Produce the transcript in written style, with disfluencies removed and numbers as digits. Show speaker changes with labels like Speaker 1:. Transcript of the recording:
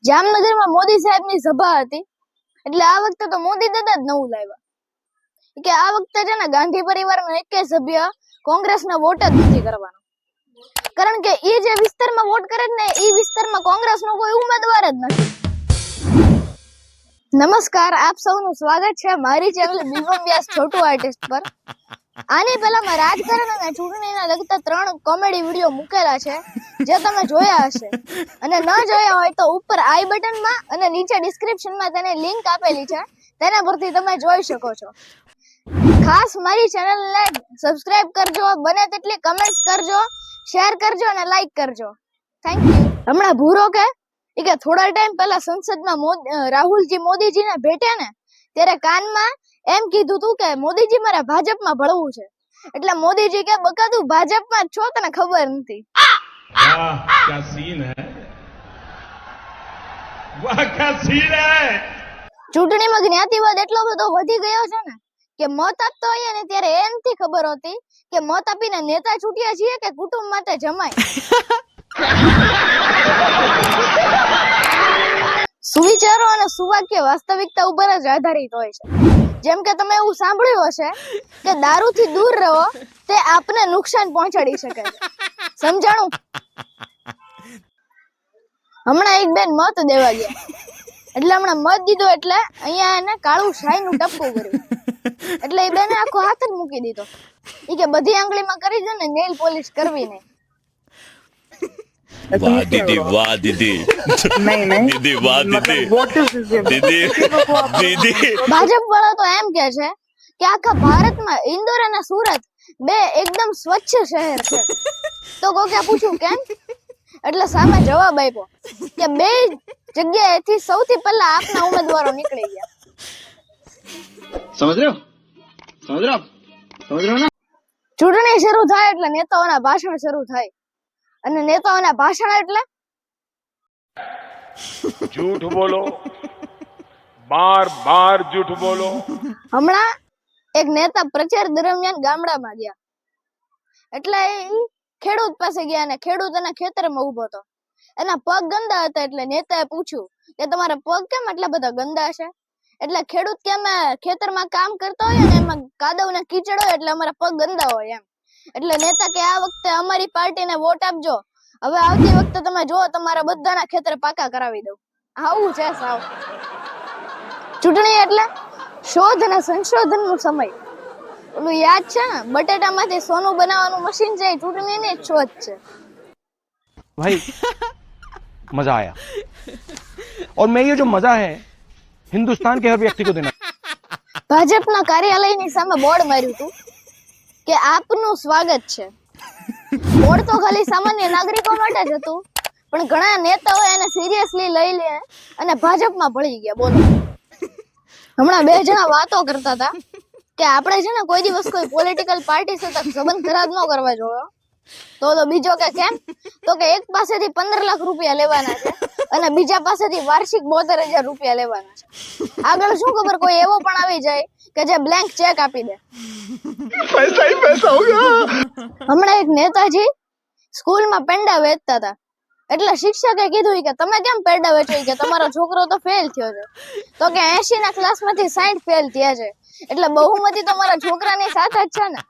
Speaker 1: જામનગરમાં મોદી સાહેબની સભા હતી એટલે આ વખતે તો મોદી દાદા જ નવું લાવ્યા કે આ વખતે છે ને ગાંધી પરિવારનો એકેય સભ્ય કોંગ્રેસને વોટ જ નથી કરવાનો, કારણ કે એ જે વિસ્તારમાં વોટ કરે ને એ વિસ્તારમાં કોંગ્રેસનો કોઈ ઉમેદવાર જ નથી. નમસ્કાર, આપ સૌનું સ્વાગત છે મારી ચેનલ બીગમ વ્યાસ છોટુ આર્ટિસ્ટ પર. આની પહેલા મેં રાજકારણ અને ચૂંટણીને લગતા 3 કોમેડી વિડીયો મૂકેલા છે જે તમે જોયા હશે, અને ન જોયા હોય તો ઉપર આઈ બટનમાં અને નીચે ડિસ્ક્રિપ્શનમાં તેની લિંક આપેલી છે, તેના પરથી તમે જોઈ શકો છો. ખાસ મારી ચેનલને સબસ્ક્રાઇબ કરજો, બને તેટલી કમેન્ટ્સ કરજો, શેર કરજો અને લાઈક કરજો. Thank you. હમણાં ભૂરો કે થોડા ટાઈમ પહેલા સંસદમાં રાહુલજી મોદીજીને ભેટ્યા ને ત્યારે કાનમાં એમ કીધું તું કે મોદીજી મારે ભાજપમાં ભળવું છે, એટલે મોદીજી કે બકા તું ભાજપમાં છો તને ખબર નથી.
Speaker 2: વાહ ક્યા સીન હે, વાહ ક્યા સીન હે.
Speaker 1: ચૂંટણીમાં જ્ઞાતિવાદ એટલો બધો વધી ગયો છે ને કે મત આપતો હોય ને ત્યારે એ નથી ખબર હોતી કે મત આપીને નેતા ચૂંટ્યા છીએ કે કુટુંબ માટે જમાય. સુવિચારો અને સુવાક્ય વાસ્તવિકતા ઉપર જ આધારિત હોય છે. જેમ કે તમે એવું સાંભળ્યું હશે કે દારૂથી દૂર રહો, તે આપને નુકસાન પહોંચાડી શકે છે. સમજાણું? હમણાં એક બેન મત દેવા ગયા, એટલે હમણાં મત દીધો એટલે અહીંયા એને કાળું શાહીનું ટપકું કર્યું, એટલે એ બેને આખો હાથ જ મૂકી દીધો. એ કે બધી આંગળીમાં કરી દે ને, નેલ પોલિશ કરવી નહીં.
Speaker 3: वाह दीदी, वाह दीदी,
Speaker 4: नहीं
Speaker 3: दीदी वाह दीदी,
Speaker 4: what is this?
Speaker 3: दीदी दीदी.
Speaker 1: ભાજપ વાળા તો એમ કે છે કે આખા ભારતમાં ઇન્દોર અને સુરત બે એકદમ સ્વચ્છ શહેર છે. તો કોકે પૂછ્યું કેમ, એટલે સામે જવાબ આપ્યો કે બે જગ્યાએથી સૌથી પહેલા આપના ઉમેદવારો નીકળી ગયા.
Speaker 5: समझ रहे हो ना?
Speaker 1: ચૂંટણી શરૂ થાય એટલે નેતાઓના ભાષણ શરૂ થાય, અને નેતાઓના ભાષણ એટલે
Speaker 2: झूठ बोलो, बार बार झूठ बोलो.
Speaker 1: હમણાં એક નેતા પ્રચાર દરમિયાન ગામડામાં ગયા, એટલે એ ખેડૂત પાસે ગયા અને ખેડૂત એના ખેતરમાં ઉભો હતો. એના પગ ગંદા હતા એટલે નેતાએ પૂછ્યું કે તમારા પગ કેમ આટલા બધા ગંદા છે? એટલે ખેડૂત કે અમે ખેતરમાં કામ કરતા હોય ને એમાં કાદવ ને કીચડ હોય એટલે અમારા પગ ગંદા હોય એમ. એટલે નેતા કે આ વખતે અમારી પાર્ટીને વોટ આપજો, હવે આવતી વખતે તમે જો તમારા બધાના ખેતર પાકા કરાવી દઉં. આવું છે સાવ. ચૂંટણી એટલે શોધ અને સંશોધનનો સમય. ઓલું યાદ છે ને, બટેટામાંથી સોનું બનાવવાનું મશીન છે, એ ચૂંટણીની જ શોધ છે.
Speaker 6: भाई मजा आया, और मैं ये जो मजा है हिंदुस्तान के हर व्यक्ति को देना.
Speaker 1: ભાજપના કાર્યાલયની સામે બોર્ડ માર્યું હતું કે આપનું સ્વાગત છે. બોર્ડ તો ખાલી સામાન્ય નાગરિકો માટે જ હતું, પણ ઘણા નેતાઓ એને સિરિયસલી લઈ લે અને ભાજપમાં ભળી ગયા. બોલો, હમણાં 2 જણા વાતો કરતા હતા કે આપણે છે ને કોઈ દિવસ કોઈ પોલિટિકલ પાર્ટી સાથે સંબંધ ખરાબ ન કરવા જોઈએ. તો બીજો કે કેમ, તો કે એક પાસેથી 15 લાખ રૂપિયા લેવાના છે અને બીજા પાસેથી વાર્ષિક 72,000 રૂપિયા લેવાના છે. આગળ શું ખબર કોઈ એવો પણ આવી જાય કે જે બ્લેન્ક ચેક આપી દે.
Speaker 5: पैसा ही पैसा होगा.
Speaker 1: હમણાં એક નેતાજી સ્કૂલમાં પેંડા વેચતા હતા, એટલે શિક્ષકે કીધું કે તમે કેમ પેંડા વેચો, કે તમારો છોકરો તો ફેલ થયો છે. તો કે 80 ના ક્લાસમાંથી 60 ફેલ થયા છે, એટલે બહુમતી તમારા છોકરાની સાથે જ છે ને.